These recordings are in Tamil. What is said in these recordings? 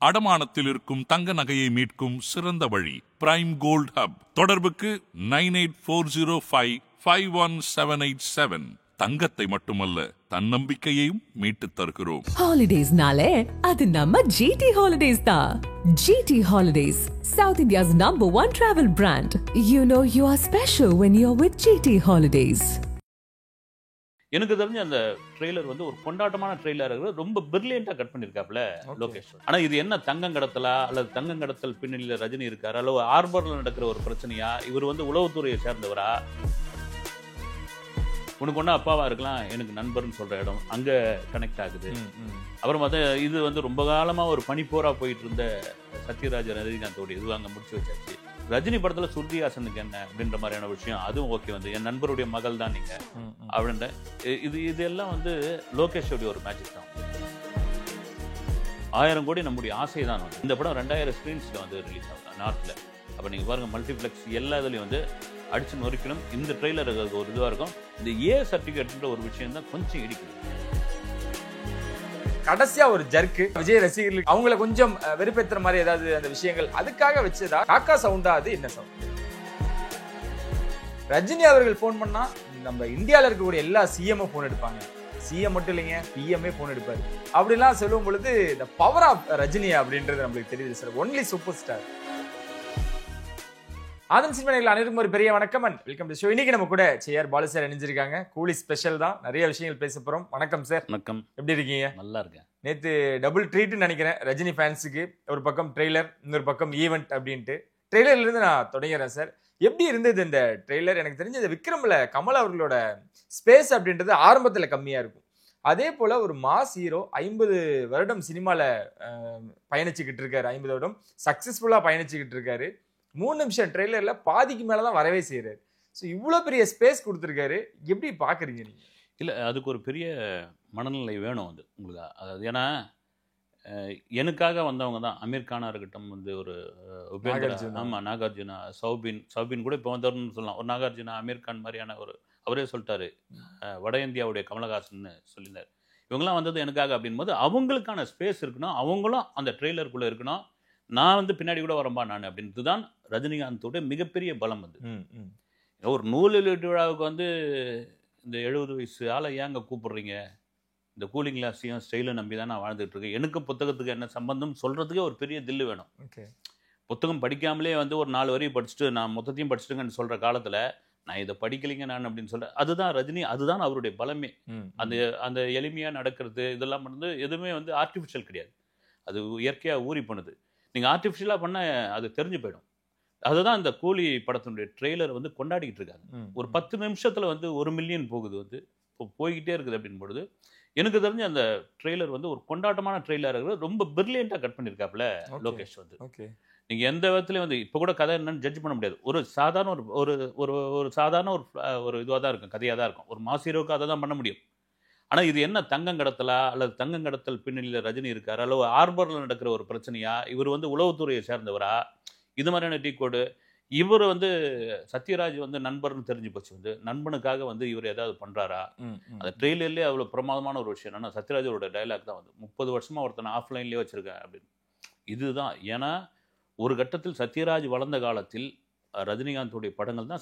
அடமானத்தில் இருக்கும் தங்க நகையை மீட்கும் சிறந்த வழி பிரைம் கோல்ட் ஹப். தொடர்புக்கு 9840551787. தங்கத்தை மட்டுமல்ல, தன்னம்பிக்கையையும் மீட்டுத் தருகிறோம். ஹாலிடேஸ்னாலே அது நம்ம ஜிடி ஹாலிடேஸ் தான். GT holidays, South India's #1 travel brand. You know you are special when you're with GT Holidays. எனக்கு தெரிஞ்ச அந்த ட்ரெய்லர் வந்து ஒரு கொண்டாட்டமான ட்ரெய்லர், ரொம்ப பிரில்லியண்டா கட் பண்ணிருக்காப்ல லோகேஷ். ஆனா இது என்ன தங்கம் கடத்தலா அல்லது தங்கம் கடத்தல் பின்னணியில ரஜினி இருக்காரு, அல்லது ஆர்பர்ல நடக்கிற ஒரு பிரச்சனையா, இவர் வந்து உளவுத்துறையை சேர்ந்தவரா, உனக்கு ஒண்ணா அப்பாவா இருக்கலாம், எனக்கு நண்பர்னு சொல்ற இடம் அங்க கனெக்ட் ஆகுது. அப்புறம் இது வந்து ரொம்ப காலமா ஒரு பனிப்போரா போயிட்டு இருந்த சத்யராஜ் ரஜினிகாந்தோட இது அங்க முடிச்சு வச்சாச்சு. ரஜினி படத்துல ஸ்ருதிஹாசனுக்கு என்ன அப்படின்ற மாதிரியான விஷயம் அதுவும் ஓகே. வந்து என் நண்பருடைய மகள் தான் நீங்க அப்படின்ற இதெல்லாம் வந்து லோகேஷோடைய ஒரு மேஜிக் தான். 1000 கோடி நம்முடைய ஆசை தான். இந்த படம் 2000 ஸ்கிரீன்ஸ்ல வந்து ரிலீஸ் ஆகும் நார்த்ல. அப்ப நீங்க பாருங்க, மல்டிபிளெக்ஸ் எல்லா இதுலயும் வந்து அடிச்சு நொறுக்கணும். இந்த ட்ரெய்லர் ஒரு இதுவா இருக்கும். இந்த ஏ சர்டிபிகேட்ன்ற ஒரு விஷயம் தான் கொஞ்சம் இடிக்குது. கடைசியா ஒரு ஜர்க்கு விஜய் ரசிகர்களுக்கு அவங்கள கொஞ்சம் வெறுப்பேற்றுற மாதிரி ஏதாவது அந்த விஷயங்கள் அதுக்காக வச்சதா? காக்கா சவுண்டா? அது என்ன சவுண்ட்? ரஜினி அவர்கள் போன் பண்ணா நம்ம இந்தியாவில் இருக்கக்கூடிய எல்லா சிஎம் போன் எடுப்பாங்க. சிஎம் மட்டும் இல்லைங்க, பிஎம்ஏ போன் எடுப்பாரு. அப்படிலாம் சொல்லும் பொழுது இந்த பவர் ஆஃப் ரஜினி அப்படின்றது நம்மளுக்கு தெரியுது sir. Only super star. Adam சினிமாவில் அனைவருக்கும் ஒரு பெரிய வணக்கம் அண்ட் வெல்கம் டு ஷோ. இன்னைக்கு நம்ம கூட சேஆர் பாலு சார் இணைஞ்சிருக்காங்க. கூலி ஸ்பெஷல் தான், நிறைய விஷயங்கள் பேச போறோம். வணக்கம் சார். வணக்கம். எப்படி இருக்கீங்க? நல்லா இருக்கேன். நேற்று டபுள் ட்ரீட்னு நினைக்கிறேன் ரஜினி ஃபேன்ஸுக்கு. ஒரு பக்கம் ட்ரெய்லர், இன்னொரு பக்கம் ஈவெண்ட் அப்படின்ட்டு. ட்ரெய்லர்ல இருந்து நான் தொடங்குறேன் சார். எப்படி இருந்தது இந்த ட்ரெய்லர்? எனக்கு தெரிஞ்ச இந்த விக்ரம்ல கமல் அவர்களோட ஸ்பேஸ் அப்படின்றது ஆரம்பத்துல கம்மியா இருக்கும். அதே போல ஒரு மாஸ் ஹீரோ 50 வருடம் சினிமால பயணிச்சுக்கிட்டு இருக்காரு. 50 வருடம் சக்சஸ்ஃபுல்லா பயணிச்சுக்கிட்டு இருக்காரு. 3 நிமிஷம் ட்ரெய்லர்ல பாதிக்கு மேலதான் வரவே செய்யறாரு. ஸோ இவ்வளவு பெரிய ஸ்பேஸ் கொடுத்துருக்காரு. எப்படி பாக்குறீங்க நீங்க? இல்லை, அதுக்கு ஒரு பெரிய மனநிலை வேணும் அது உங்களுக்கு. அதாவது ஏன்னா எனக்காக வந்தவங்க தான். அமீர் கானா இருக்கட்டும், வந்து ஒரு ஆமாம் நாகார்ஜுனா, சௌபின் கூட இப்போ வந்தவர்னு சொல்லலாம். ஒரு நாகார்ஜுனா, அமீர் கான் மாதிரியான ஒரு அவரே சொல்லிட்டாரு, வட இந்தியாவுடைய கமலஹாசன் சொல்லியிருந்தார். இவங்கெல்லாம் வந்தது எனக்காக அப்படின் போது அவங்களுக்கான ஸ்பேஸ் இருக்கணும், அவங்களும் அந்த ட்ரெய்லருக்குள்ளே இருக்கணும். நான் வந்து பின்னாடி கூட வரம்பா நான் அப்படின்ட்டு தான் ரஜினிகாந்தோட மிகப்பெரிய பலம். வந்து ஒரு நூல் வெளியீட்டு விழாவுக்கு வந்து இந்த 70 வயசு ஆளை ஏங்க கூப்பிடுறீங்க, இந்த கூலிங் கிளாஸையும் ஸ்டைலை நம்பி தான் நான் வாழ்ந்துட்டு இருக்கேன், எனக்கு புத்தகத்துக்கு என்ன சம்பந்தம் சொல்றதுக்கே ஒரு பெரிய தில்லு வேணும். புத்தகம் படிக்காமலே வந்து ஒரு 4 வரி படிச்சுட்டு நான் மொத்தத்தையும் படிச்சுட்டுங்கன்னு சொல்ற காலத்துல நான் இதை படிக்கலைங்க நான் அப்படின்னு சொல்றேன். அதுதான் ரஜினி, அதுதான் அவருடைய பலமே. அந்த எளிமையா நடக்கிறது இதெல்லாம் வந்து எதுவுமே வந்து ஆர்டிஃபிஷியல் கிடையாது, அது இயற்கையா ஊறி பண்ணுது. நீங்க ஆர்டிஃபிஷியலா பண்ண அது தெரிஞ்சு போயிடும். அதுதான் இந்த கூலி படத்தினுடைய ட்ரெய்லர் வந்து கொண்டாடிக்கிட்டு இருக்காங்க. ஒரு 10 நிமிஷத்துல வந்து 1 மில்லியன் போகுது, வந்து போய்கிட்டே இருக்குது அப்படின்னு பொழுது எனக்கு தெரிஞ்ச அந்த ட்ரெய்லர் வந்து ஒரு கொண்டாட்டமான ட்ரெய்லர், ரொம்ப பிரில்லியண்டா கட் பண்ணிருக்காப்ல லோகேஷ். வந்து நீங்க எந்த விதத்துலயும் வந்து இப்ப கூட கதை என்னன்னு ஜட்ஜ் பண்ண முடியாது. ஒரு சாதாரண ஒரு சாதாரண ஒரு இதுவாக தான் இருக்கும், கதையாக தான் இருக்கும். ஒரு மாஸ் ஹீரோவுக்கு அதை தான் பண்ண முடியும். ஆனா இது என்ன தங்கம் கடத்தலா அல்லது தங்கம் கடத்தல் பின்னணியில ரஜினி இருக்காரு, அல்லது ஆர்பர்ல நடக்கிற ஒரு பிரச்சனையா, இவர் வந்து உளவுத்துறையை சேர்ந்தவரா, இது மாதிரியான டீ கோடு. இவர் வந்து சத்யராஜ் வந்து நண்பர்னு தெரிஞ்சு போச்சு. வந்து நண்பனுக்காக வந்து இவர் ஏதாவது பண்றாரா? அந்த ட்ரெய்லர்லேயே அவ்வளவு பிரமாதமான ஒரு விஷயம் என்னன்னா, சத்யராஜோட டைலாக் தான் வந்து 30 வருஷமா ஒருத்தனை ஆஃப்லைன்லேயே வச்சிருக்கேன் அப்படின்னு. இதுதான். ஏன்னா ஒரு கட்டத்தில் சத்யராஜ் வளர்ந்த காலத்தில் ரஜினிகாந்தோடைய படங்கள் தான்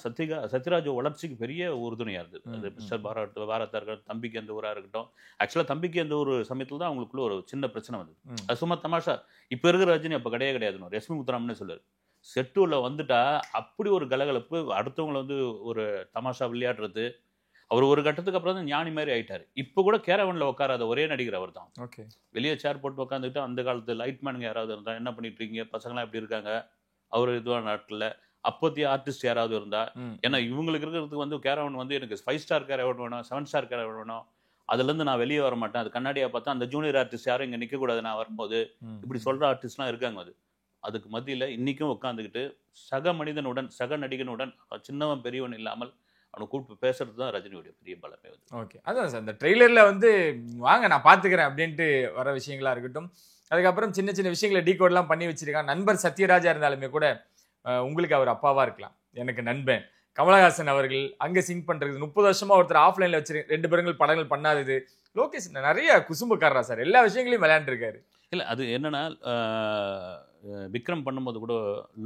சத்யராஜ் வளர்ச்சிக்கு பெரிய உறுதுணையாக இருந்தது. அது மிஸ்டர் பாரதா இருக்கட்டும், தம்பிக்கு எந்த ஊராக இருக்கட்டும். ஆக்சுவலாக தம்பிக்கு எந்த ஒரு சமயத்தில் தான் அவங்களுக்குள்ள ஒரு சின்ன பிரச்சனை வந்தது. அது சும்மா தமாஷா. இப்போ இருக்கிற ரஜினி அப்போ கிடையாதுன்னு ரஷ்மி முத்துராமனே சொல்லுவார். செட்டுல வந்துட்டா அப்படி ஒரு கலகலப்பு, அடுத்தவங்களை வந்து ஒரு தமாஷா விளையாடுறது. அவர் ஒரு கட்டத்துக்கு அப்புறம் தான் ஞானி மாதிரி ஆயிட்டாரு. இப்போ கூட கேரவன்ல உட்காராத ஒரே நடிகர் அவர் தான். வெளியே சேர் போட்டு உட்காந்துக்கிட்டு அந்த காலத்து லைட்மேனுங்க யாராவது இருந்தா என்ன பண்ணிட்டு இருக்கீங்க, பசங்களாம் எப்படி இருக்காங்க, அவர் இதுவான நாட்டில் அப்போத்திய ஆர்டிஸ்ட் யாராவது இருந்தா. ஏன்னா இவங்களுக்கு இருக்கிறதுக்கு வந்து கேரவன் வந்து எனக்கு 5 ஸ்டார் கேரவன் வேணும், 7 ஸ்டார் கேரவன் வேணும், அதுல இருந்து நான் வெளியே வர மாட்டேன், அது கண்ணாடியா பார்த்தா அந்த ஜூனியர் ஆர்டிஸ்ட் யாரும் இங்க நிக்க கூடாது நான் வரும்போது, இப்படி சொல்ற ஆர்டிஸ்ட்லாம் இருக்காங்க. அதுக்கு மத்தியில இன்னைக்கும் உட்காந்துக்கிட்டு சக மனிதனுடன், சக நடிகனுடன், சின்னவன் பெரியவன் இல்லாமல் அவனை கூப்பிட்டு பேசுறது தான் ரஜினியோட பெரிய பலமே. ஓகே, அதான் சார் இந்த ட்ரெய்லர்ல வந்து வாங்க நான் பாத்துக்கிறேன் அப்படின்ட்டு வர விஷயங்களா இருக்கட்டும். அதுக்கப்புறம் சின்ன சின்ன விஷயங்களை டீகோட்லாம் பண்ணி வச்சிருக்காங்க. நண்பர் சத்யராஜா இருந்தாலுமே கூட உங்களுக்கு அவர் அப்பாவா இருக்கலாம், எனக்கு நண்பன் கமலஹாசன் அவர்கள் அங்க சிங் பண்றது, 30 வருஷமா ஒருத்தர் ஆஃப்லைன்ல வச்சிரு 2 பேருங்கள் படங்கள் பண்ணாதது. லோகேஷ் நிறைய குசும்புக்காரரா சார், எல்லா விஷயங்களையும் விளையாண்டு இருக்காரு. இல்லை அது என்னன்னா விக்ரம் பண்ணும்போது கூட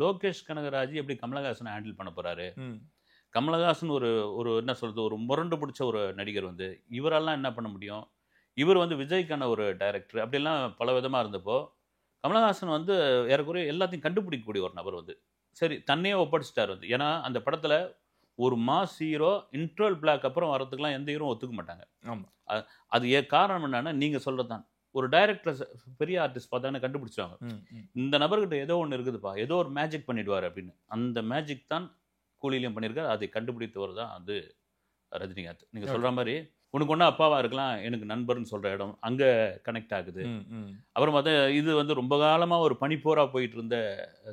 லோகேஷ் கனகராஜ் எப்படி கமலஹாசனை ஹேண்டில் பண்ண போறாரு. கமலஹாசன் ஒரு ஒரு என்ன சொல்றது, ஒரு முரண்டு பிடிச்ச ஒரு நடிகர் வந்து இவரெல்லாம் என்ன பண்ண முடியும். இவர் வந்து விஜய்க்கான ஒரு டைரக்டர் அப்படிலாம் பல விதமாக இருந்தப்போ கமலஹாசன் வந்து ஏறக்குறைய எல்லாத்தையும் கண்டுபிடிக்கக்கூடிய ஒரு நபர் வந்து சரி தன்னையே ஒப்படைச்சிட்டார் வந்து. ஏன்னா அந்த படத்தில் ஒரு மாஸ் ஹீரோ இன்ட்ரோல் பிளாக் அப்புறம் வரதுக்கெல்லாம் எந்த ஹீரோ ஒத்துக்க மாட்டாங்க. அது காரணம் என்னன்னா நீங்கள் சொல்கிறது தான். ஒரு டைரக்டர் பெரிய ஆர்டிஸ்ட் பார்த்தாங்கன்னா கண்டுபிடிச்சிருவாங்க, இந்த நபர்கிட்ட ஏதோ ஒன்று இருக்குதுப்பா, ஏதோ ஒரு மேஜிக் பண்ணிடுவார் அப்படின்னு. அந்த மேஜிக் தான் கூலிலையும் பண்ணியிருக்காரு. அதை கண்டுபிடித்தவர் தான் அது ரஜினிகாந்த். நீங்கள் சொல்கிற மாதிரி உனக்கு ஒன்றா அப்பாவா இருக்கலாம், எனக்கு நண்பர்னு சொல்கிற இடம் அங்கே கனெக்ட் ஆகுது. அப்புறம் பார்த்தா இது வந்து ரொம்ப காலமாக ஒரு பனிப்போராக போயிட்டு இருந்த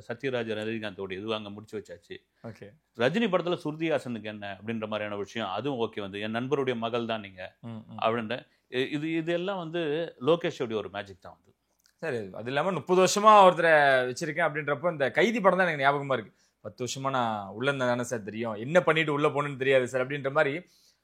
சத்யராஜ் ரஜினிகாந்தோட இது அங்கே முடிச்சு வச்சாச்சு. ஓகே, ரஜினி படத்தில் சுருதிஹாசனுக்கு என்ன அப்படின்ற மாதிரியான விஷயம் அதுவும் ஓகே வந்து என் நண்பருடைய மகள் தான் நீங்கள் அப்படின்ற இதெல்லாம் வந்து லோகேஷோடைய ஒரு மேஜிக் தான் வந்து. சரி, அது இல்லாமல் 30 வருஷமா ஒருத்தரை வச்சிருக்கேன் அப்படின்றப்போ இந்த கைதி படம் தான் எனக்கு ஞாபகமா இருக்கு. 10 வருஷமா நான் உள்ள இருந்தா தானே சார் தெரியும், என்ன பண்ணிட்டு உள்ள போகணுன்னு தெரியாது சார் அப்படின்ற மாதிரி.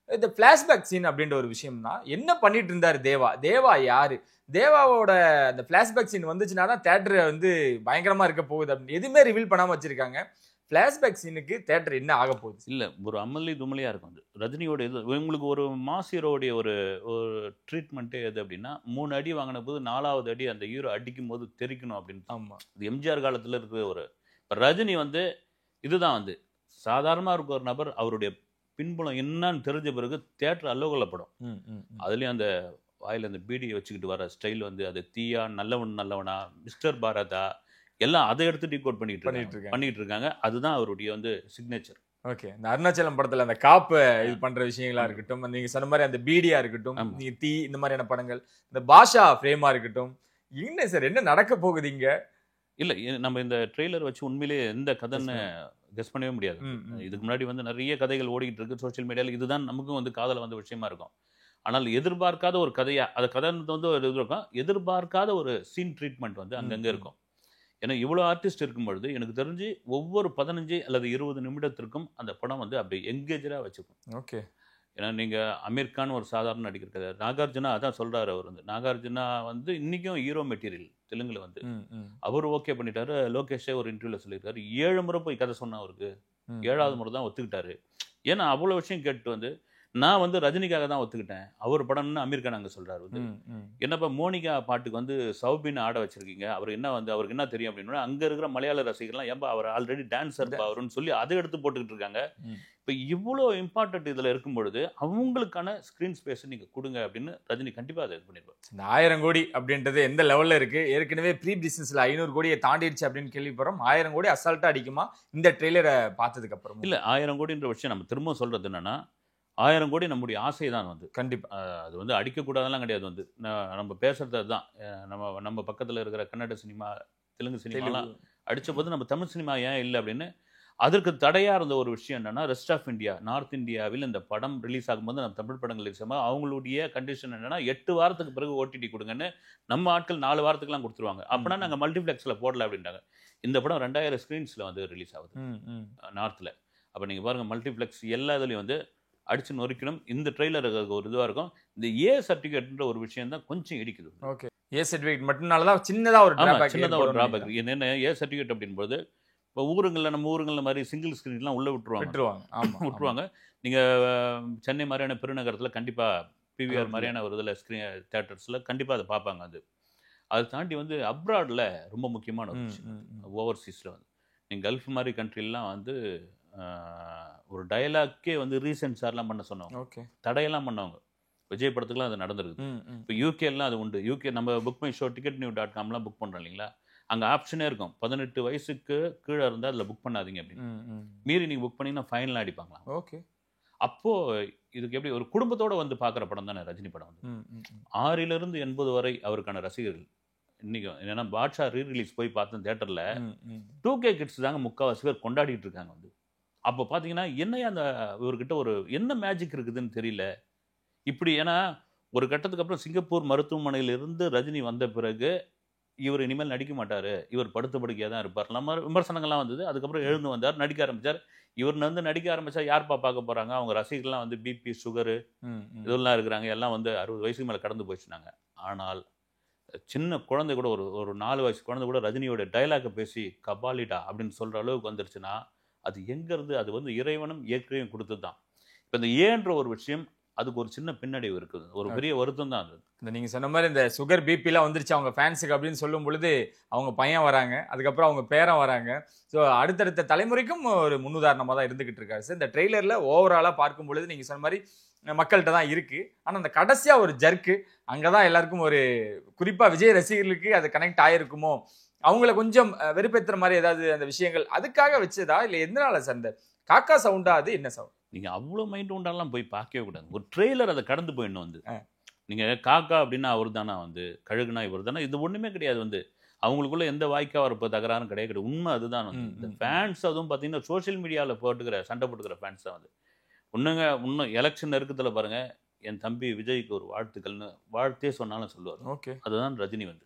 இந்த பிளாஷ்பேக் சீன் அப்படின்ற ஒரு விஷயம்னா என்ன பண்ணிட்டு இருந்தாரு தேவா யாரு, தேவாவோட அந்த பிளாஷ்பேக் சீன் வந்துச்சுன்னா தான் தேட்டர் வந்து பயங்கரமா இருக்க போகுது அப்படின்னு எதுவுமே ரிவீல் பண்ணாம வச்சிருக்காங்க. பிளாஷ்பேக் சீனுக்கு தேட்டர் என்ன ஆக போகுது? இல்லை, ஒரு அமளி துமலியாக இருக்கும் அது ரஜினியோட இது. உங்களுக்கு ஒரு மாஸ் ஹீரோடைய ஒரு ஒரு ட்ரீட்மெண்ட்டே எது அப்படின்னா 3 அடி வாங்கின போது 4வது அடி அந்த ஹீரோ அடிக்கும் போது தெரிக்கணும் அப்படின்னு. ஆமாம், இது எம்ஜிஆர் காலத்தில் இருக்கிற ஒரு. இப்போ ரஜினி வந்து இதுதான் வந்து சாதாரணமாக இருக்க ஒரு நபர் அவருடைய பின்புலம் என்னன்னு தெரிஞ்ச பிறகு தேட்டர் அல்லோகலப்படும். அதுலேயும் அந்த வாயில் அந்த பீடியை வச்சுக்கிட்டு வர ஸ்டைல் வந்து அது தீயா நல்லவனா மிஸ்டர் பாரதா எல்லாம் அதை எடுத்து டீகோட் பண்ணிட்டு இருக்காங்க. அதுதான் அவருடைய வந்து சிக்னேச்சர். ஓகே, இந்த அருணாச்சலம் படத்துல அந்த காப்பு இது பண்ற விஷயங்களா இருக்கட்டும், நீங்க சொன்ன மாதிரி அந்த பீடியா இருக்கட்டும், நீங்க தீ இந்த மாதிரியான படங்கள், இந்த பாஷா ஃப்ரேமா இருக்கட்டும், என்ன சார் என்ன நடக்க போகுது இங்க? இல்லை, நம்ம இந்த ட்ரெய்லர் வச்சு உண்மையிலேயே எந்த கதைன்னு கெஸ் பண்ணவே முடியாது. இதுக்கு முன்னாடி வந்து நிறைய கதைகள் ஓடிக்கிட்டு இருக்கு சோஷியல் மீடியாவில். இதுதான் நமக்கும் வந்து காதல வந்த விஷயமா இருக்கும். ஆனால் எதிர்பார்க்காத ஒரு கதையா அது கதை வந்து ஒரு இது இருக்கும், எதிர்பார்க்காத ஒரு சீன் ட்ரீட்மெண்ட் வந்து அங்கங்கே இருக்கும். ஏன்னா இவ்வளோ ஆர்டிஸ்ட் இருக்கும்பொழுது எனக்கு தெரிஞ்சு ஒவ்வொரு 15 அல்லது 20 நிமிடத்திற்கும் அந்த படம் வந்து அப்படி எங்கேஜராக வச்சுக்கும். ஓகே, ஏன்னா நீங்கள் அமீர் கான் ஒரு சாதாரண நடிகர் கிடையாது. நாகார்ஜுனா அதான் சொல்கிறாரு. அவர் வந்து நாகார்ஜுனா வந்து இன்றைக்கும் ஹீரோ மெட்டீரியல் தெலுங்கில் வந்து அவர் ஓகே பண்ணிட்டாரு. லோகேஷே ஒரு இன்டர்வியூவில் சொல்லியிருக்காரு 7 முறை போய் கதை சொன்ன அவருக்கு 7வது முறை தான் ஒத்துக்கிட்டாரு. ஏன்னா அவ்வளோ விஷயம் கேட்டு வந்து நான் வந்து ரஜினிக்காக தான் ஒத்துக்கிட்டேன், அவர் படம்னு அமீர் கான் அங்கே சொல்கிறார் வந்து. என்னப்பா மோனிகா பாட்டுக்கு வந்து சௌபின் ஆட வச்சிருக்கீங்க, அவர் என்ன வந்து அவருக்கு என்ன தெரியும் அப்படின்னு அங்கே இருக்கிற மலையாள ரசிகர்லாம் ஏன்பா அவர் ஆல்ரெடி டான்ஸர் அவருன்னு சொல்லி அதை எடுத்து போட்டுக்கிட்டு இருக்காங்க. இப்போ இவ்வளோ இம்பார்ட்டன்ட் இதில் இருக்கும் பொழுது அவங்களுக்கான ஸ்க்ரீன் ஸ்பேஸ் நீங்கள் கொடுங்க அப்படின்னு ரஜினி கண்டிப்பாக அதை இது பண்ணிடுவார். இந்த 1000 கோடி அப்படின்றது எந்த லெவலில் இருக்கு? ஏற்கனவே ப்ரீ பிசினஸ்ல 500 கோடியை தாண்டிடுச்சு அப்படின்னு கேள்விப்படுறோம். 1000 கோடி அசால்ட்டா அடிக்குமா இந்த ட்ரெய்லரை பார்த்ததுக்கு அப்புறம்? இல்லை, 1000 கோடின்ற விஷயம் நம்ம திரும்ப சொல்றது என்னன்னா 1000 கோடி நம்முடைய ஆசை தான் வந்து. கண்டிப்பாக அது வந்து அடிக்கக்கூடாதெல்லாம் கிடையாது வந்து. நம்ம பேசுறது அதுதான். நம்ம பக்கத்தில் இருக்கிற கன்னட சினிமா தெலுங்கு சினிமாலாம் அடித்த போது நம்ம தமிழ் சினிமா ஏன் இல்லை அப்படின்னு அதற்கு தடையாக இருந்த ஒரு விஷயம் என்னென்னா ரெஸ்ட் ஆஃப் இந்தியா நார்த் இந்தியாவில் இந்த படம் ரிலீஸ் ஆகும்போது நம்ம தமிழ் படங்கள் ரிலீஸ் ஆகும்போது அவங்களுடைய கண்டிஷன் என்னென்னா 8 வாரத்துக்கு பிறகு ஓடிடி கொடுங்கன்னு நம்ம ஆட்கள் 4 வாரத்துக்குலாம் கொடுத்துருவாங்க. அப்படின்னா நாங்கள் மல்டிப்ளெக்ஸில் போடல அப்படின்ட்டாங்க. இந்த படம் 2000 ஸ்க்ரீன்ஸில் வந்து ரிலீஸ் ஆகுது நார்த்தில். அப்போ நீங்கள் பாருங்கள் மல்டிப்ளெக்ஸ் எல்லா இதுலேயும் வந்து அடிச்சு நொறுக்கணும். இந்த ட்ரெய்லர் ஒரு இதுவாக இருக்கும். இந்த ஏ சர்டிஃபிகேட்ன்ற ஒரு விஷயம் தான் கொஞ்சம் இடிக்குது. ஓகே, ஏ சர்டிஃபிகேட் மட்டும்னால தான் சின்னதாக ஒரு டிராபேக். என்னென்ன ஏ சர்டிஃபிகேட் அப்படின்போது இப்போ ஊருங்களில் நம்ம ஊருங்களில் மாதிரி சிங்கிள் ஸ்க்ரீன்லாம் உள்ளே விட்டுருவாங்க. நீங்கள் சென்னை மாதிரியான பெருநகரத்தில் கண்டிப்பாக பிவிஆர் மாதிரியான ஒரு இதில் தேட்டர்ஸில் கண்டிப்பாக அதை பார்ப்பாங்க. அதை தாண்டி வந்து அப்ராடில் ரொம்ப முக்கியமான ஒரு விஷயம் ஓவர்சீஸில் வந்து நீங்கள் கல்ஃப் மாதிரி கண்ட்ரிலாம் வந்து ஒரு டயலாக்கே வந்து ரீசெண்ட் சார்லாம் பண்ண சொன்னவங்க. ஓகே, தடையெல்லாம் பண்ணவங்க. விஜய் படத்துக்குலாம் அது நடந்திருக்கு. இப்போ யூகேலாம் அது உண்டு. யூகே நம்ம புக் மை ஷோ ticketnew.comலாம் புக் பண்ணுறோம் இல்லைங்களா, அங்கே ஆப்ஷனே இருக்கும் 18 வயசுக்கு கீழே இருந்தால் அதில் புக் பண்ணாதீங்க அப்படின்னு. மீறி நீங்கள் புக் பண்ணிங்கன்னா ஃபைனலாக அடிப்பாங்களா. ஓகே, அப்போது இதுக்கு எப்படி ஒரு குடும்பத்தோடு வந்து பார்க்குற படம் தானே ரஜினி படம் வந்து. 6லிருந்து 80 வரை அவருக்கான ரசிகர்கள் இன்றைக்கும். ஏன்னா பாட்ஷா ரீரிலீஸ் போய் பார்த்தேன் தேட்டரில் 2K கிட்ஸ் தாங்க முக்கால்வாசி பேர் கொண்டாடிட்டு இருக்காங்க வந்து. அப்போ பார்த்தீங்கன்னா என்னையா அந்த இவர்கிட்ட ஒரு என்ன மேஜிக் இருக்குதுன்னு தெரியல இப்படி. ஏன்னா ஒரு கட்டத்துக்கு அப்புறம் சிங்கப்பூர் மருத்துவமனையிலிருந்து ரஜினி வந்த பிறகு இவர் இனிமேல் நடிக்க மாட்டார், இவர் படுத்த படுக்கையாக தான் இருப்பார் நம்ம விமர்சனங்கள்லாம் வந்தது. அதுக்கப்புறம் எழுந்து வந்தார், நடிக்க ஆரம்பித்தார். இவர் வந்து நடிக்க ஆரம்பித்தா யார்ப்பா பார்க்க போகிறாங்க, அவங்க ரசிகர்கள்லாம் வந்து பிபி சுகரு இதெல்லாம் இருக்கிறாங்க, எல்லாம் வந்து 60 வயசுக்கு மேலே கடந்து போயிடுச்சுனாங்க. ஆனால் சின்ன குழந்தை கூட ஒரு 4 வயசு குழந்தை கூட ரஜினியோட டைலாக்கை பேசி கபாலிடா அப்படின்னு சொல்கிற அளவுக்கு வந்துருச்சுன்னா அது எங்கேருந்து? அது வந்து இறைவனும் இயற்கையும் கொடுத்தது தான். இப்போ இந்த ஏன்ற ஒரு விஷயம் அதுக்கு ஒரு சின்ன பின்னடைவு இருக்குது, ஒரு பெரிய வருத்தம் தான் அது. இந்த நீங்கள் சொன்ன மாதிரி இந்த சுகர் பிபிலாம் வந்துருச்சு அவங்க ஃபேன்ஸுக்கு அப்படின்னு சொல்லும் பொழுது அவங்க பையன் வராங்க, அதுக்கப்புறம் அவங்க பேரன் வராங்க. ஸோ அடுத்தடுத்த தலைமுறைக்கும் ஒரு முன்னுதாரணமாக தான் இருந்துகிட்டு இருக்காரு சார். இந்த ட்ரெய்லரில் ஓவராலாக பார்க்கும் பொழுது நீங்கள் சொன்ன மாதிரி மக்கள்கிட்ட தான் இருக்கு. ஆனால் அந்த கடைசியாக ஒரு ஜர்க்கு அங்கே தான் எல்லாருக்கும் ஒரு குறிப்பாக விஜய் ரசிகர்களுக்கு அது கனெக்ட் ஆகிருக்குமோ, அவங்கள கொஞ்சம் வெறுப்பேற்றுற மாதிரி ஏதாவது அந்த விஷயங்கள் அதுக்காக வச்சதா இல்லை எதனால சார்? இந்த காக்கா சவுண்டா அது என்ன சவுண்ட்? நீங்கள் அவ்வளோ மைண்ட் உண்டாலாம் போய் பார்க்கவே கூடாது. ஒரு ட்ரெய்லர் அதை கடந்து போயிடணும் வந்து. நீங்கள் காக்கா அப்படின்னா அவர் தானே வந்து, கழுகுனா இவர் தானே, இது ஒன்றுமே கிடையாது வந்து. அவங்களுக்குள்ள எந்த வாய்க்கா வரப்போ தகராறும் கிடையாது. உண்மை அதுதான் வந்து. இந்த ஃபேன்ஸ் அதுவும் பார்த்தீங்கன்னா சோஷியல் மீடியாவில் சண்டை போட்டுக்கிற ஃபேன்ஸ் தான் வந்து. இன்னும் எலெக்ஷன் நெருக்கத்தில் பாருங்க, என் தம்பி விஜய்க்கு ஒரு வாழ்த்துக்கள்னு வாழ்த்தே சொன்னாலும் சொல்லுவார். ஓகே, அதுதான் ரஜினி வந்து.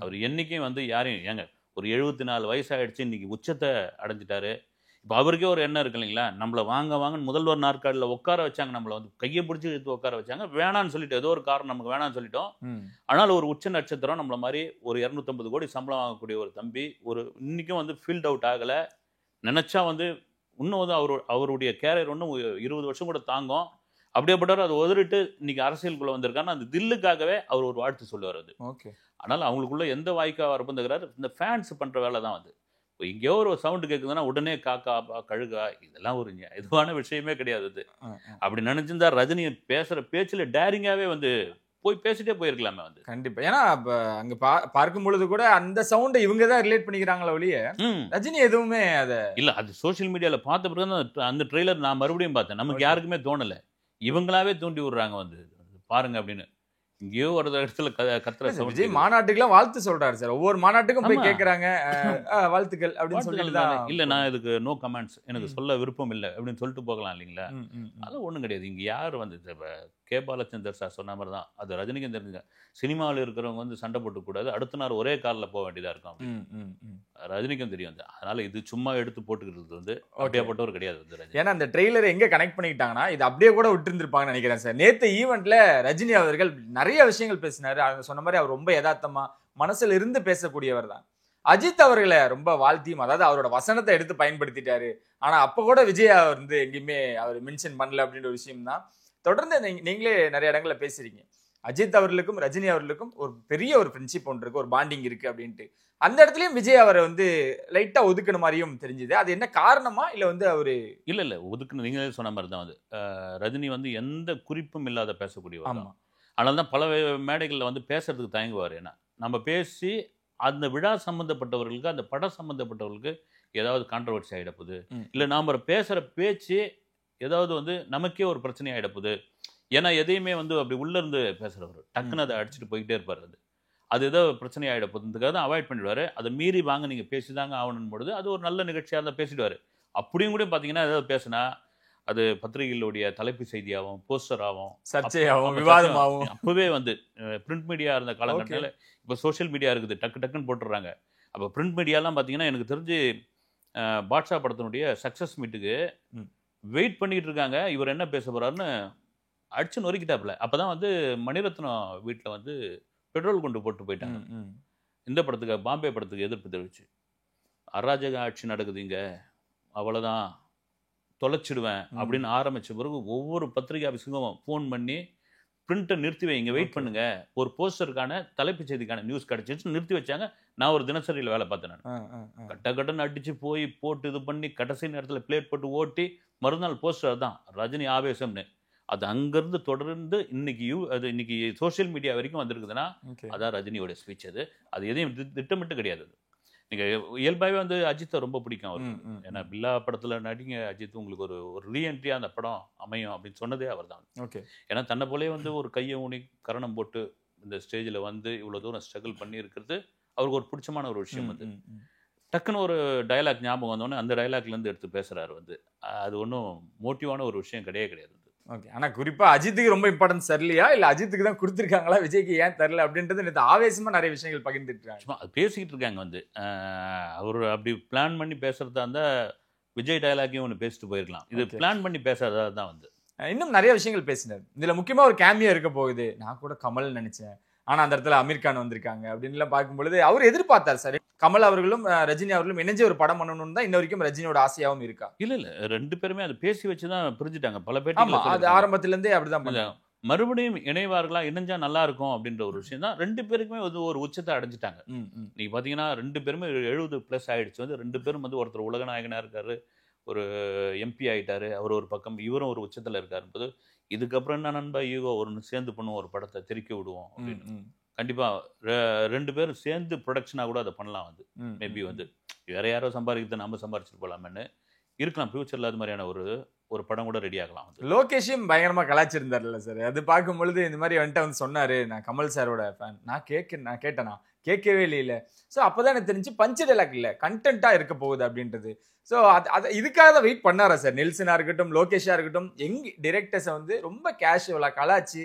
அவர் என்னைக்கும் வந்து யாரையும் ஏங்க ஒரு 74 வயசாகிடுச்சு, இன்னைக்கு உச்சத்தை அடைஞ்சிட்டாரு. இப்போ அவருக்கே ஒரு எண்ணம் இருக்கு இல்லைங்களா, நம்மளை வாங்கன்னு முதல்வர் நாற்காலில் உட்கார வச்சாங்க, நம்மளை வந்து கையை பிடிச்சி எடுத்து உட்கார வச்சாங்க, வேணான்னு சொல்லிட்டு ஏதோ ஒரு காரணம் நமக்கு வேணான்னு சொல்லிட்டோம். ஆனால் ஒரு உச்ச நட்சத்திரம் நம்மள மாதிரி ஒரு 250 கோடி சம்பளம் வாங்கக்கூடிய ஒரு தம்பி இன்னைக்கும் வந்து ஃபீல்ட் அவுட் ஆகலை. நினச்சா வந்து இன்னும் வந்து அவருடைய கேரியர் இன்னும் 20 வருஷம் கூட தாங்கும். அப்படியேப்பட்டவர் அதை உதறிட்டு இன்னைக்கு அரசியலுக்குள்ளே வந்திருக்காருன்னா அந்த தில்லுக்காகவே அவர் ஒரு வாழ்த்து சொல்லுவார் அது. ஓகே, ஆனால் அவங்களுக்குள்ள எந்த வாய்க்கா வரப்போங்கிறாரு, இந்த ஃபேன்ஸ் பண்ணுற வேலை தான் வந்து. இப்போ எங்கேயோ ஒரு சவுண்டு கேட்குதுன்னா உடனே காக்கா கழுகா இதெல்லாம் ஒரு இதுவான விஷயமே கிடையாது அது. அப்படி நினைச்சிருந்தா ரஜினி பேசுகிற பேச்சில் டேரிங்காகவே வந்து போய் பேசிட்டே போயிருக்கலாமே வந்து. கண்டிப்பா. ஏன்னா அங்க பார்க்கும் பொழுது கூட அந்த சவுண்டை இவங்க தான் ரிலேட் பண்ணிக்கிறாங்களா ஒழிய ரஜினி எதுவுமே அதை இல்ல. அது சோஷியல் மீடியால பார்த்த பிறகு அந்த ட்ரெய்லர் நான் மறுபடியும் பார்த்தேன். நமக்கு யாருக்குமே தோணல, இவங்களாவே தூண்டி விடுறாங்க வந்து பாருங்க அப்படின்னு. இங்கேயோ ஒரு இடத்துல கத்துற விஜய் மாநாட்டுக்கெல்லாம் வாழ்த்து சொல்றாரு சார். ஒவ்வொரு மாநாட்டுக்கும் போய் கேட்கறாங்க வாழ்த்துக்கள் அப்படின்னு சொல்லிட்டு தான். இல்ல நான் இதுக்கு நோ கமெண்ட்ஸ், எனக்கு சொல்ல விருப்பம் இல்லை அப்படின்னு சொல்லிட்டு போகலாம் இல்லைங்களா. அதெல்லாம் ஒண்ணும் கிடையாது. இங்க யார் வந்து கே பாலச்சந்தர் சார் சொன்ன மாதிரி தான் அது ரஜினிக்கும் தெரிஞ்சுங்க. சினிமாவில் இருக்கிறவங்க வந்து சண்டை போட்டுக்கூடாது, அடுத்த நாள் ஒரே காரில் போக வேண்டியதாக இருக்கும். ரஜினிக்கும் தெரியும் வந்து. அதனால இது சும்மா எடுத்து போட்டுக்கிறது வந்து அப்படியாப்பட்டவர் கிடையாது வந்து ரஜினி. ஏன்னா அந்த ட்ரெய்லரை எங்க கனெக்ட் பண்ணிக்கிட்டாங்கன்னா இது அப்படியே கூட விட்டு இருந்திருப்பாங்கன்னு நினைக்கிறேன் சார். நேத்து ஈவெண்ட்ல ரஜினி அவர்கள் நிறைய விஷயங்கள் பேசினாரு. அவங்க சொன்ன மாதிரி அவர் ரொம்ப யதார்த்தமா மனசுல இருந்து பேசக்கூடியவர் தான். அஜித் அவர்களை ரொம்ப வாழ்த்தியும், அதாவது அவரோட வசனத்தை எடுத்து பயன்படுத்திட்டாரு. ஆனா அப்ப கூட விஜய் அவர் வந்து எங்கேயுமே அவர் மென்ஷன் பண்ணல அப்படின்ற ஒரு விஷயம் தான். தொடர்ந்து நீங்களே நிறைய இடங்கள்ல பேசுறீங்க, அஜித் அவர்களுக்கும் ரஜினி அவர்களுக்கும் ஒரு பெரிய ஒரு ஃப்ரெண்ட்ஷிப் ஒன்று இருக்கு, ஒரு பாண்டிங் இருக்கு அப்படின்ட்டு. அந்த இடத்துலயும் விஜய் அவரை வந்து லைட்டா ஒதுக்கின மாதிரியும் தெரிஞ்சுது. அது என்ன காரணமா இல்ல வந்து அவரு இல்ல ஒதுக்குன்னு நீங்களே சொன்ன மாதிரி தான் வந்து. ரஜினி வந்து எந்த குறிப்பும் இல்லாத பேசக்கூடியவர். அதனால தான் பல மேடைகளில் வந்து பேசுறதுக்கு தயங்குவார். ஏன்னா நம்ம பேசி அந்த விழா சம்பந்தப்பட்டவர்களுக்கு, அந்த படம் சம்பந்தப்பட்டவர்களுக்கு ஏதாவது கான்ட்ரவர்சி ஆகிடப்போகுது, இல்லை நாம் பேசுகிற பேச்சு ஏதாவது வந்து நமக்கே ஒரு பிரச்சனை ஆகிடப்போகுது. ஏன்னா எதையுமே வந்து அப்படி உள்ளேருந்து பேசுகிறவர் டக்குன்னு அதை அடிச்சுட்டு போய்கிட்டே இருப்பார். அது ஏதோ பிரச்சனை ஆகிடப்போகுதுக்காக தான் அவாய்ட் பண்ணிடுவார். அதை மீறி வாங்க நீங்கள் பேசிதாங்க ஆகணும் பொழுது அது ஒரு நல்ல நிகழ்ச்சியாக இருந்தால் பேசிடுவார். அப்படியும் கூட பார்த்தீங்கன்னா ஏதாவது பேசுனா அது பத்திரிகைகளுடைய தலைப்பு செய்தியாகவும் போஸ்டராகவும் சர்ச்சையாகவும் விவாதமாகவும் அப்போவே வந்து பிரிண்ட் மீடியா இருந்த காலகட்டத்தில் இப்போ சோஷியல் மீடியா இருக்குது, டக்குன்னு போட்டுடுறாங்க. அப்போ பிரிண்ட் மீடியாலாம் பார்த்தீங்கன்னா எனக்கு தெரிஞ்சு பாட்ஷா படத்தினுடைய சக்ஸஸ் மீட்டுக்கு வெயிட் பண்ணிக்கிட்டு இருக்காங்க, இவர் என்ன பேச போகிறாருன்னு அடிச்சு நொறுக்கிட்டாப்புல. அப்போ தான் வந்து மணிரத்னம் வீட்டில் வந்து பெட்ரோல் கொண்டு போட்டு போயிட்டாங்க. இந்த படத்துக்கு பாம்பே படத்துக்கு எதிர்ப்பு தெரிவிச்சு, அராஜக ஆட்சி நடக்குது இங்கே, அவ்வளோதான் தொலைச்சிடுவேன் அப்படின்னு ஆரம்பித்த பிறகு ஒவ்வொரு பத்திரிகை ஆஃபீஸுக்கும் ஃபோன் பண்ணி பிரிண்ட்டை நிறுத்தி வைங்க, வெயிட் பண்ணுங்க, ஒரு போஸ்டருக்கான தலைப்பு செய்திக்கான நியூஸ் கிடச்சிச்சு நிறுத்தி வச்சாங்க. நான் ஒரு தினசரியில் வேலை பார்த்தேன். நான் கட்டன்னு அடித்து போய் போட்டு இது பண்ணி கடைசி நேரத்தில் பிளேட் போட்டு ஓட்டி மறுநாள் போஸ்டர் தான் ரஜினி ஆவேசம்னு. அது அங்கேருந்து தொடர்ந்து இன்னைக்கு சோஷியல் மீடியா வரைக்கும் வந்திருக்குதுன்னா அதான் ரஜினியோட ஸ்பீச். அது எதையும் திட்டமிட்டு கிடையாது. நீங்கள் இயல்பாகவே வந்து அஜித்தை ரொம்ப பிடிக்கும் அவருக்கு. ஏன்னா பில்லா படத்தில் நடிங்க அஜித், உங்களுக்கு ஒரு ரீஎன்ட்ரியாக அந்த படம் அமையும் அப்படின்னு சொன்னதே அவர் தான். ஓகே. ஏன்னா தன்னை போலே வந்து ஒரு கையை ஊனி கரணம் போட்டு இந்த ஸ்டேஜில் வந்து இவ்வளோ தூரம் ஸ்ட்ரகிள் பண்ணி இருக்கிறது அவருக்கு ஒரு பிடிச்சமான ஒரு விஷயம். வந்து டக்குன்னு ஒரு டைலாக் ஞாபகம் வந்தோடனே அந்த டைலாக்லேருந்து எடுத்து பேசுகிறாரு வந்து. அது ஒன்றும் மோட்டிவான ஒரு விஷயம் கிடையாது. ஓகே. ஆனால் குறிப்பாக அஜித்துக்கு ரொம்ப இம்பார்ட்டன்ஸ் தரலையா, இல்லை அஜித்துக்கு தான் கொடுத்துருக்காங்களா, விஜய்க்கு ஏன் தரல அப்படின்றது நேற்று ஆவேசமாக நிறைய விஷயங்கள் பகிர்ந்துருக்காங்க. அது பேசிக்கிட்டு இருக்காங்க வந்து. அவர் அப்படி பிளான் பண்ணி பேசுகிறதா இருந்தால் விஜய் டைலாக்கையும் ஒன்று பேசிட்டு போயிருக்கலாம். இது பிளான் பண்ணி பேசுறதா தான் வந்து. இன்னும் நிறைய விஷயங்கள் பேசினார். இதில் முக்கியமாக ஒரு கேமியோ இருக்க போகுது. நான் கூட கமல் நினச்சேன், ஆனா அந்த இடத்துல அமீர் கான் வந்திருக்காங்க அப்படின்லாம் பார்க்கும்பொழுது அவர் எதிர்பார்த்தார் சார் கமல் அவர்களும் ரஜினி அவர்களும் இணைஞ்சு ஒரு படம் பண்ணணும்னு தான் இன்ன வரைக்கும் ரஜினியோட ஆசையாவும் இருக்கா. இல்ல ரெண்டு பேருமே அதை பேசி வச்சுதான் பிரிஞ்சுட்டாங்க பல ஆமா அது பேட்டி. ஆரம்பத்துல இருந்தே அப்படிதான் பண்ணாங்க. மறுபடியும் இணைவார்களா, இணைஞ்சா நல்லா இருக்கும் அப்படின்ற ஒரு விஷயம் தான். ரெண்டு பேருக்குமே வந்து ஒரு உச்சத்தை அடைஞ்சிட்டாங்க. நீங்க பாத்தீங்கன்னா ரெண்டு பேருமே 70+ ஆயிடுச்சு. வந்து ரெண்டு பேரும் வந்து ஒருத்தர் உலக நாயகனா இருக்காரு, ஒரு எம்பி ஆயிட்டாரு, அவர் ஒரு பக்கம், இவரும் ஒரு உச்சத்துல இருக்காரு போது இதுக்கப்புறம் என்ன நண்பா ஈகோ ஒரு சேர்ந்து பண்ணுவோம், ஒரு படத்தை திருக்கி விடுவோம் அப்படின்னு. கண்டிப்பா ரெண்டு பேரும் சேர்ந்து ப்ரொடக்ஷனா கூட அதை பண்ணலாம். வந்து மேபி வந்து வேற யாரோ சம்பாதிக்கிறது நம்ம சம்பாரிச்சுட்டு போலாமேன்னு இருக்கலாம். ஃபியூச்சர்ல அது மாதிரியான ஒரு படம் கூட ரெடி ஆகலாம். லோகேஷும் பயங்கரமா கலாச்சிருந்தார்ல சார். அது பார்க்கும் பொழுது இந்த மாதிரி வந்துட்டு வந்து சொன்னாரு, நான் கமல் சாரோட ஃபேன், நான் கேட்டேனா கேட்கவே இல்லை. ஸோ அப்போதான் எனக்கு தெரிஞ்சு பஞ்சு டைலாக் இல்லை, கண்டென்ட்டா இருக்க போகுது அப்படின்றது. ஸோ அது இதுக்காக தான் வெயிட் பண்ணாரா சார்? நெல்சனா இருக்கட்டும், லோகேஷா இருக்கட்டும், டிரெக்டர்ஸை வந்து ரொம்ப கேஷுவலா கலாச்சி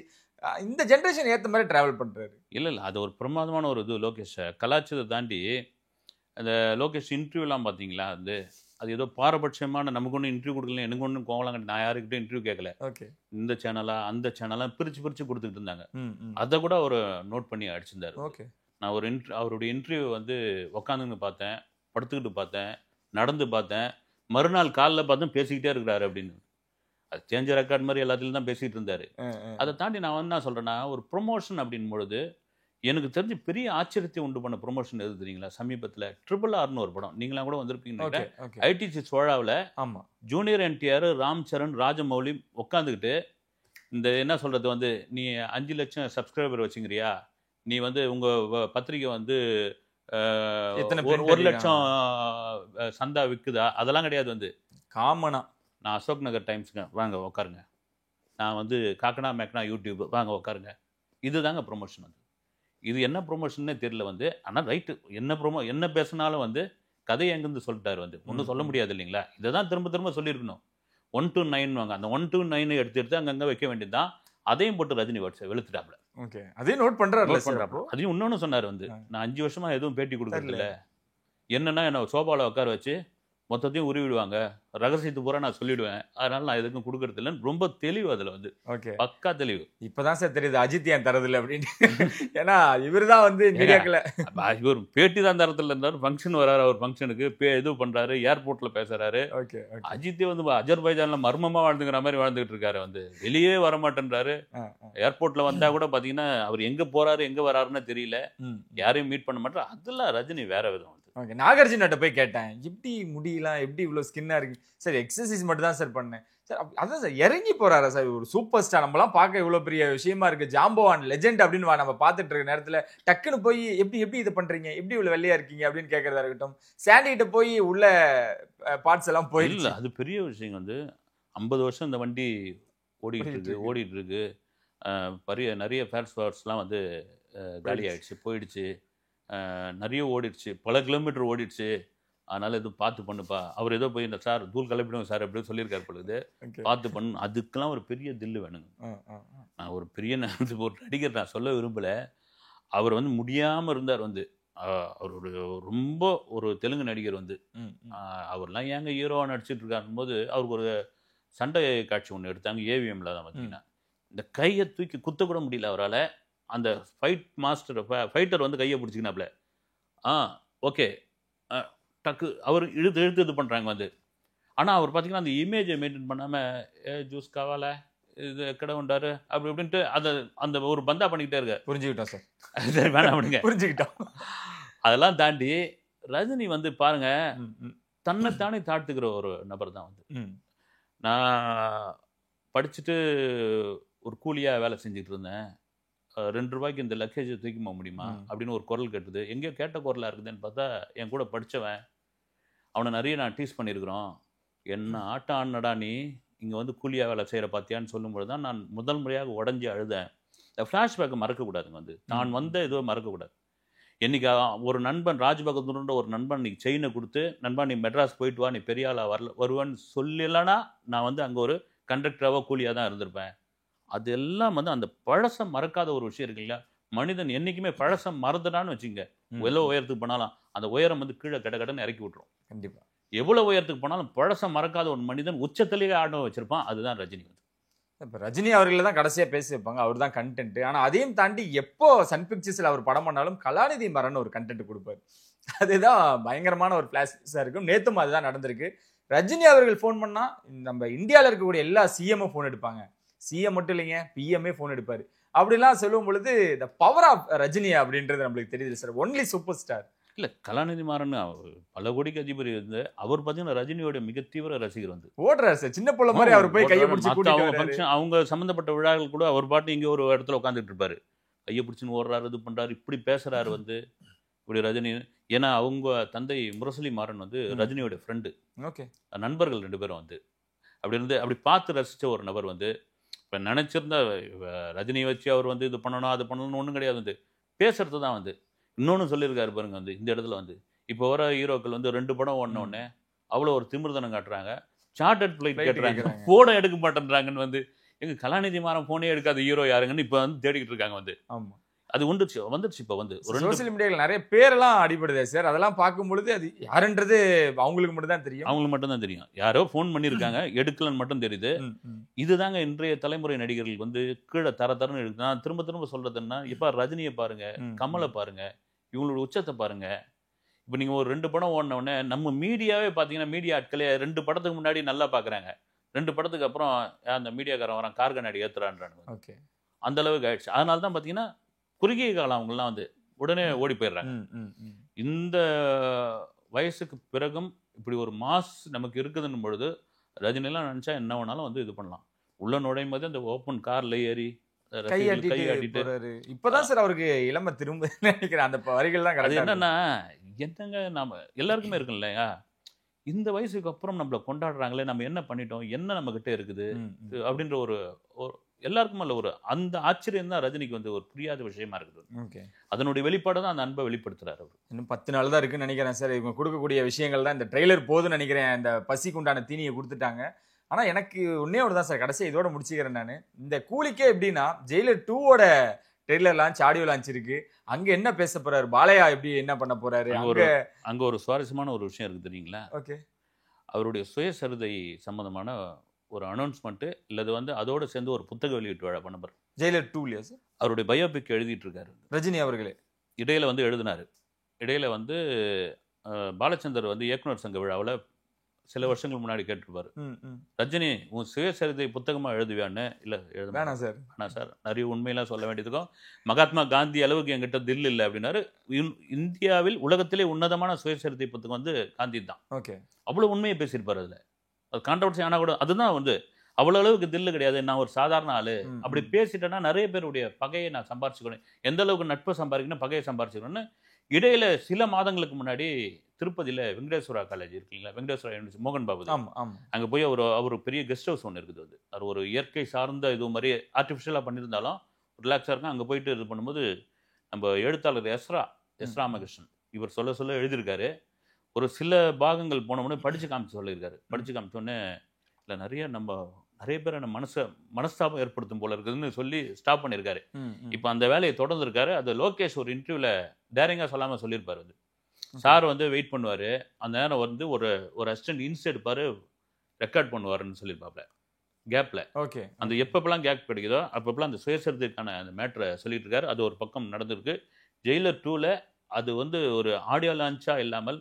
இந்த ஜென்ரேஷன் ஏற்ற மாதிரி டிராவல் பண்றாரு. இல்லை அது ஒரு பிரமாதமான ஒரு இது. லோகேஷை கலாச்சதை தாண்டி அந்த லோகேஷ் இன்டர்வியூலாம் பார்த்தீங்களா, அது ஏதோ பாரபட்சமான, நமக்கு ஒன்றும் இன்டர்வியூ கொடுக்கல, எனக்கு ஒன்றும் கோவலாம், நான் யாருக்கிட்டும் இன்டர்வியூ கேட்கல, இந்த சேனலா அந்த சேனலாம் பிரிச்சு கொடுத்துக்கிட்டு இருந்தாங்க. அதை கூட அவர் நோட் பண்ணி அடிச்சிருந்தாரு. நான் அவருடைய இன்டர்வியூ வந்து உக்காந்துன்னு பார்த்தேன், படுத்துக்கிட்டு பார்த்தேன், நடந்து பார்த்தேன், மறுநாள் காலில் பார்த்தேன் பேசிக்கிட்டே இருக்கிறாரு அப்படின்னு. அது சேஞ்ச் ரெக்கார்ட் மாதிரி எல்லாத்துலையும் தான் பேசிகிட்டு இருந்தாரு. அதை தாண்டி நான் என்ன சொல்கிறேன்னா, ஒரு ப்ரொமோஷன் அப்படின் பொழுது எனக்கு தெரிஞ்சு பெரிய ஆச்சரியத்தை உண்டு பண்ண ப்ரொமோஷன் எது தெரியுங்களா? சமீபத்தில் RRRன்னு ஒரு படம், நீங்களாம் கூட வந்திருப்பீங்க. ITC சோழாவில் junior NTR, Ram Charan, Rajamouli உட்காந்துக்கிட்டு இந்த என்ன சொல்கிறது வந்து, நீ 5 லட்சம் சப்ஸ்கிரைபர் வச்சுங்கிறியா, நீ வந்து உங்கள் பத்திரிக்கை வந்து 1 லட்சம் சந்தா விற்குதா, அதெல்லாம் கிடையாது. வந்து காமனா நான் அசோக் நகர் டைம்ஸுங்க வாங்க உட்காருங்க, நான் வந்து காக்கனா மேக்னா யூடியூப் வாங்க உட்காருங்க, இதுதாங்க ப்ரொமோஷன். வந்து இது என்ன ப்ரொமோஷன்னே தெரியல. வந்து ஆனால் ரைட்டு, என்ன பேசினாலும் வந்து கதையை எங்கேருந்து சொல்லிட்டாரு. வந்து ஒன்றும் சொல்ல முடியாது இல்லைங்களா? இதை தான் திரும்ப சொல்லியிருக்கணும். 1 to 9 வாங்க, அந்த 1 to 9 எடுத்து அங்கங்கே வைக்க வேண்டியது தான். அதையும் போட்டு ரஜினி வெளுத்துட்டாப்ல. அதையும் நோட் பண்றாரு. அதையும் இன்னொன்னு சொன்னார். வந்து நான் 5 வருஷமா எதுவும் பேட்டி கொடுக்கறதில்ல, என்னன்னா என்ன சோபாவில் உட்கார வச்சு மொத்தத்தையும் உருவிடுவாங்க, ரகசியத்து பூரா நான் சொல்லிடுவேன், அதனால நான் எதுக்கும் கொடுக்கறது இல்லைன்னு ரொம்ப தெளிவு. அதில் வந்து பக்கா தெளிவு. இப்பதான் சார் தெரியுது அஜித் ஏன் தரதில்லை அப்படின்னு. ஏன்னா இவர் தான் வந்து மீடியாக்களை இவர் பேட்டி தான் தரத்தில் இருந்தார். ஃபங்க்ஷன் வராரு, அவர் ஃபங்க்ஷனுக்கு இது பண்றாரு, ஏர்போர்ட்ல பேசுறாரு. அஜித்தே வந்து அஜர்பைஜான்ல மர்மமா வாழ்ந்துங்கிற மாதிரி வாழ்ந்துகிட்டு இருக்காரு. வந்து வெளியே வரமாட்டேன்றாரு. ஏர்போர்ட்ல வந்தா கூட பாத்தீங்கன்னா அவர் எங்க போறாரு எங்க வராருன்னு தெரியல, யாரையும் மீட் பண்ண மாட்டாரு. அதெல்லாம் ரஜினி வேற விதம். நாகார்ஜுன போய் கேட்டேன், எப்படி முடியலாம், எப்படி இவ்வளவு ஸ்கின்னா இருக்கு சார்? எக்ஸசைஸ் மட்டும் தான் சார் பண்ணேன் சார். அதான் சார் இறங்கி போறாரா சார்? ஒரு சூப்பர் ஸ்டார், நம்மளாம் பார்க்க இவ்வளவு பெரிய விஷயமா இருக்கு, ஜாம்பவான் லெஜெண்ட் அப்படின்னு நம்ம பார்த்துட்டு இருக்க நேரத்துல டக்குன்னு போய் எப்படி இதை பண்றீங்க, எப்படி இவ்வளவு வெள்ளையா இருக்கீங்க அப்படின்னு கேட்கறதா இருக்கட்டும். சாண்டி கிட்ட போய் உள்ள பார்ட்ஸ் எல்லாம் போயிடல. அது பெரிய விஷயம். வந்து 50 வருஷம் இந்த வண்டி ஓடிட்டு இருக்கு. நிறைய ஃபேர்ஸ்லாம் வந்து காலி ஆயிடுச்சு, போயிடுச்சு, நிறைய ஓடிடுச்சு, பல கிலோமீட்டர் ஓடிடுச்சு. அதனால எதுவும் பார்த்து பண்ணுப்பா. அவர் ஏதோ போய் இந்த சார் தூள் கிளப்பிடுவோம் சார் அப்படின்னு சொல்லியிருக்காரு பொழுது, பார்த்து பண்ணு. அதுக்கெல்லாம் ஒரு பெரிய தில்லு வேணுங்க. நான் ஒரு பெரிய ஒரு நடிகர் நான் சொல்ல விரும்பலை. அவர் வந்து முடியாமல் இருந்தார். வந்து அவர் ரொம்ப ஒரு தெலுங்கு நடிகர். வந்து அவர்லாம் ஏங்க ஹீரோவாக நடிச்சிட்டு இருக்காருன்னு போது அவருக்கு ஒரு சண்டை காட்சி ஒன்று எடுத்தாங்க ஏவிஎம்ல தான். பார்த்தீங்கன்னா இந்த கையை தூக்கி குத்தக்கூட முடியல அவரால். அந்த ஃபைட்டர் வந்து கையை பிடிச்சிக்கினாப்ல, ஓகே டக்கு அவர் இழுத்து இது பண்ணுறாங்க. வந்து ஆனால் அவர் பார்த்தீங்கன்னா அந்த இமேஜை மெயின்டைன் பண்ணாமல் ஜூஸ் காவால இது கடை உண்டாரு அப்படி இப்படின்ட்டு அந்த ஒரு பந்தா பண்ணிக்கிட்டே இருக்க. புரிஞ்சுக்கிட்டோம் சார், சரி வேணாம் அப்படிங்க, புரிஞ்சுக்கிட்டோம். அதெல்லாம் தாண்டி ரஜினி வந்து பாருங்க, தன்னைத்தானே தாழ்த்துக்கிற ஒரு நபர் தான். வந்து நான் படிச்சுட்டு ஒரு கூலியாக வேலை செஞ்சுட்டு இருந்தேன். 2 ரூபாய்க்கு இந்த லக்கேஜை தூக்கி போக முடியுமா அப்படின்னு ஒரு குரல் கேட்டுது. எங்கேயோ கேட்ட குரலாக இருக்குதுன்னு பார்த்தா என் கூட படித்தவன், அவனை நிறைய நான் டீஸ் பண்ணியிருக்கிறோம். என்ன ஆட்டம் ஆனடா நீ, இங்கே வந்து கூலியாக வேலை செய்கிற பார்த்தியான்னு சொல்லும்போது தான் நான் முதல் முறையாக உடஞ்சி அழுதேன். இந்த ஃப்ளாஷ்பேக்கை மறக்கக்கூடாதுங்க. வந்து நான் வந்த இதுவை மறக்கக்கூடாது. என்னைக்கு ஒரு நண்பன் ராஜ்பகதூர்ன்ற ஒரு நண்பன் நீ செயினை கொடுத்து, நண்பன் நீ மெட்ராஸ் போயிட்டு வா, நீ பெரிய ஆளாக வருவேன்னு சொல்லலைன்னா நான் வந்து அங்கே ஒரு கண்டக்டராகவோ கூலியாக தான் இருந்திருப்பேன். அது எல்லாம் வந்து அந்த பழசம் மறக்காத ஒரு விஷயம் இருக்கு இல்லையா? மனிதன் என்னைக்குமே பழசம் மறந்துடான்னு வச்சுங்க, எவ்வளோ உயரத்துக்கு போனாலும் அந்த உயரம் வந்து கீழே கடன்னு இறக்கி விட்டுரும். கண்டிப்பாக எவ்வளோ உயரத்துக்கு போனாலும் பழசம் மறக்காத ஒரு மனிதன் உச்சத்திலேயே ஆட வச்சிருப்பான். அதுதான் ரஜினி. வந்து இப்ப ரஜினி அவர்களை தான் கடைசியா பேசி வைப்பாங்க, அவர் தான் கண்டென்ட். ஆனா அதையும் தாண்டி எப்போ சன் பிக்சர்ஸ்ல அவர் படம் பண்ணாலும் கலாநிதி மாறன் ஒரு கண்டென்ட் கொடுப்பாரு. அதுதான் பயங்கரமான ஒரு பிளாஸா இருக்கும். நேத்தும் அதுதான் நடந்திருக்கு. ரஜினி அவர்கள் ஃபோன் பண்ணா நம்ம இந்தியாவில் இருக்கக்கூடிய எல்லா சிஎம்மும் ஃபோன் எடுப்பாங்க. சிஎம் மட்டும் இல்லைங்க, பிஎம்ஏ ஃபோன் எடுப்பாரு. அப்படிலாம் சொல்லும் பொழுது த பவர் ஆஃப் ரஜினி அப்படின்றது நம்மளுக்கு தெரியுது சார். Only super star. இல்லை, கலாநிதி மாறன் பல கோடிக்கு அதிபதி வந்து அவர் பார்த்தீங்கன்னா ரஜினியோட மிக தீவிர ரசிகர் வந்து ஓடுறாரு சார். சின்ன பிள்ளை மாதிரி அவர் போய் கையை பிடிச்சி அவங்க ஃபங்க்ஷன், அவங்க சம்மந்தப்பட்ட விழாக்கள் கூட அவர் பாட்டு இங்கே ஒரு இடத்துல உட்காந்துட்டு இருப்பாரு, கையை பிடிச்சின்னு ஓடுறாரு, இது பண்றாரு, இப்படி பேசுறாரு வந்து இப்படி ரஜினி. ஏன்னா அவங்க தந்தை முரசொலி மாறன் வந்து ரஜினியோட ஃப்ரெண்டு, ஓகே, நண்பர்கள் 2 பேரும் வந்து அப்படி இருந்து அப்படி பார்த்து ரசித்த ஒரு நபர் வந்து இப்போ நினச்சிருந்தா ரஜினியை வச்சு அவர் வந்து இது பண்ணணும் அது பண்ணணும்னு ஒன்றும் கிடையாது. வந்து பேசுறது தான் வந்து. இன்னொன்று சொல்லியிருக்காரு பாருங்க வந்து இந்த இடத்துல வந்து இப்போ வர ஹீரோக்கள் வந்து 2 படம் ஓடின உடனே அவ்வளோ ஒரு திமிர்தனம் காட்டுறாங்க, சார்ட்டர்ட் ஃப்ளைட் கேட்டுறாங்க, ஃபோனை எடுக்க மாட்டேன்றாங்கன்னு வந்து. எங்க கலாநிதி மாறன் ஃபோனே எடுக்காத ஹீரோ யாருங்கன்னு இப்போ வந்து தேடிக்கிட்டு இருக்காங்க வந்து. ஆமா, அது வந்துருச்சு இப்போ வந்து ஒரு சோசியல் மீடியாவில் நிறைய பேரெல்லாம் அடிபடுதே சார். அதெல்லாம் பார்க்கும் பொழுது அது யாருன்றது அவங்களுக்கு மட்டும் தான் தெரியும். அவங்களுக்கு மட்டும் தான் தெரியும். யாரோ ஃபோன் பண்ணியிருக்காங்க, எடுக்கலன்னு மட்டும் தெரியுது. இதுதாங்க இன்றைய தலைமுறை நடிகர்கள் வந்து கீழே தரன்னு இருக்கு. நான் திரும்ப திரும்ப சொல்றதுன்னா, இப்போ ரஜினியை பாருங்க, கமலை பாருங்க, இவங்களோட உச்சத்தை பாருங்க. இப்போ நீங்க ஒரு 2 படம் ஓடின உடனே நம்ம மீடியாவே பார்த்தீங்கன்னா, மீடியா ஆட்களே 2 படத்துக்கு முன்னாடி நல்லா பார்க்குறாங்க, 2 படத்துக்கு அப்புறம் அந்த மீடியாக்காரன் வரான் கார் கண்ணாடி ஏத்துறான்றானுங்க. ஓகே, அந்த அளவுக்கு ஆயிடுச்சு. அதனால தான் பார்த்தீங்கன்னா குறுகிய காலம் அவங்கெல்லாம் வந்து உடனே ஓடி போயிடுறாங்க. இந்த வயசுக்கு பிறகும் இப்படி ஒரு மாஸ் நமக்கு இருக்குதுன்னு பொழுது ரஜினிலாம் நினைச்சா என்ன வேணாலும் வந்து இது பண்ணலாம். உள்ள நுழையும் போது அந்த ஓப்பன் கார்ல ஏறி கையாட்டிட்டு இப்பதான் சார் அவருக்கு இளமை திரும்ப நினைக்கிறேன். அந்த வரிகள் தான் அது என்னன்னா, என்னங்க நாம எல்லாருக்குமே இருக்கு இல்லையா, இந்த வயசுக்கு அப்புறம் நம்மள கொண்டாடுறாங்களே, நம்ம என்ன பண்ணிட்டோம், என்ன நம்ம கிட்ட இருக்குது அப்படின்ற ஒரு எல்லாருக்கும் அல்ல ஒரு அந்த ஆச்சரியம் தான் ரஜினிக்கு வந்து ஒரு புரியாத விஷயமா இருக்குது. ஓகே, அதனுடைய வெளிப்பாடு தான் அந்த அன்பை வெளிப்படுத்துறாரு அவர். இன்னும் 10 நாள் தான் இருக்குன்னு நினைக்கிறேன் சார். இவங்க கொடுக்கக்கூடிய விஷயங்கள் தான் இந்த ட்ரெய்லர் போதுன்னு நினைக்கிறேன். இந்த பசிக்கு உண்டான தீனியை கொடுத்துட்டாங்க. ஆனா எனக்கு ஒன்னே ஒன்று தான் சார் கடைசியாக இதோட முடிச்சுக்கிறேன் நான். இந்த கூலிக்கே எப்படின்னா ஜெயிலர் 2ஓட ட்ரெய்லர் லான்ச், ஆடியோ லான்ச் இருக்கு. அங்க என்ன பேச போறாரு பாலையா, எப்படி என்ன பண்ண போறாரு, அங்க ஒரு சுவாரஸ்யமான ஒரு விஷயம் இருக்கு தெரியுங்களா. ஓகே, அவருடைய சுயசரிதை சம்பந்தமான ஒரு அனௌன்ஸ்மெண்ட் இல்லது வந்து அதோட சேர்ந்து ஒரு புத்தக வெளியீட்டு விழா பண்ண போறாரு. ஜெயிலர் 2லயா சார்? அவருடைய பயோபிக் எழுதிட்டு இருக்காரு ரஜினி அவர்களே. இடையில வந்து எழுதினாரு. இடையில வந்து பாலச்சந்தர் வந்து இயக்குனர் சங்க விழாவில் சில வருஷங்களுக்கு முன்னாடி கேட்டிருப்பாரு, ரஜினி உன் சுயசரிதை புத்தகமா எழுதுவியான்னு. இல்ல வேணாம் சார், வேணாம் சார், நிறைய உண்மையெல்லாம் சொல்ல வேண்டியதுக்கும் மகாத்மா காந்தி அளவுக்கு என்கிட்ட தில் இல்லை அப்படின்னாரு. இந்தியாவில் உலகத்திலே உன்னதமான சுயசரிதை புத்தகம் வந்து காந்தி தான். ஓகே, அவ்வளவு உண்மையை பேசியிருப்பாரு. அதுல அது கான்ட்ரவர்சி ஆனா கூட அதுதான் வந்து அவ்வளவு அளவுக்கு தில்லு கிடையாது, நான் ஒரு சாதாரண ஆளு அப்படி பேசிட்டேன்னா நிறைய பேருடைய பகையை நான் சம்பாரிச்சுக்கணும், எந்த அளவுக்கு நட்பை சம்பாதிக்கணும் பகையை சம்பாரிச்சுக்கணும்னு. இடையில சில மாதங்களுக்கு முன்னாடி திருப்பதியில வெங்கடேஸ்வரா காலேஜ் இருக்குங்களா, வெங்கடேஸ்வரா யூனிவர்சிட்டி, மோகன் பாபு அங்க போய் அவர் பெரிய கெஸ்ட் ஹவுஸ் ஒன்று இருக்குது. அது ஒரு இயற்கை சார்ந்த இது மாதிரி ஆர்டிஃபிஷியலாக பண்ணியிருந்தாலும் ரிலாக்ஸாக இருக்கும். அங்கே போயிட்டு இது பண்ணும்போது நம்ம எழுத்தாளர் எஸ் ராமகிருஷ்ணன் இவர் சொல்ல எழுதியிருக்காரு. ஒரு சில பாகங்கள் போனோடனே படித்து காமிச்சு சொல்லியிருக்காரு. படித்து காமிச்சோடனே இல்லை நிறைய பேர் என்ன மனஸ்தாபம் ஏற்படுத்தும் போல இருக்குதுன்னு சொல்லி ஸ்டாப் பண்ணியிருக்காரு. இப்போ அந்த வேலையை தொடர்ந்துருக்காரு. அது லோகேஷ் ஒரு இன்டர்வியூவில் டேரிங்காக சொல்லாமல் சொல்லியிருப்பாரு. அது சார் வந்து வெயிட் பண்ணுவார், அந்த நேரம் வந்து ஒரு அசிஸ்டன்ட் இன்ஸ் எடுப்பார், ரெக்கார்ட் பண்ணுவாருன்னு சொல்லியிருப்பாப்ல கேப்பில். ஓகே, அந்த எப்பப்பெல்லாம் கேப் கிடைக்குதோ அப்பப்பெல்லாம் அந்த சுயசரிதைக்கான அந்த மேட்டரை சொல்லிட்டு இருக்காரு. அது ஒரு பக்கம் நடந்திருக்கு. ஜெயிலர் 2ல அது வந்து ஒரு ஆடியோ லான்ச்சா இல்லாமல்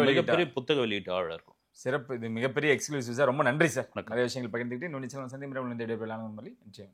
மிகப்பெரிய புத்தக வெளியீட்டாளர் இருக்கும். சிறப்பு, இது மிகப்பெரிய எக்ஸ்க்ளூசிவ் சார். ரொம்ப நன்றி சார். நிறைய விஷயங்கள் பகிர்ந்துக்கிட்டு இன்னும் நிச்சயம் சந்திப்பு நிச்சயம்.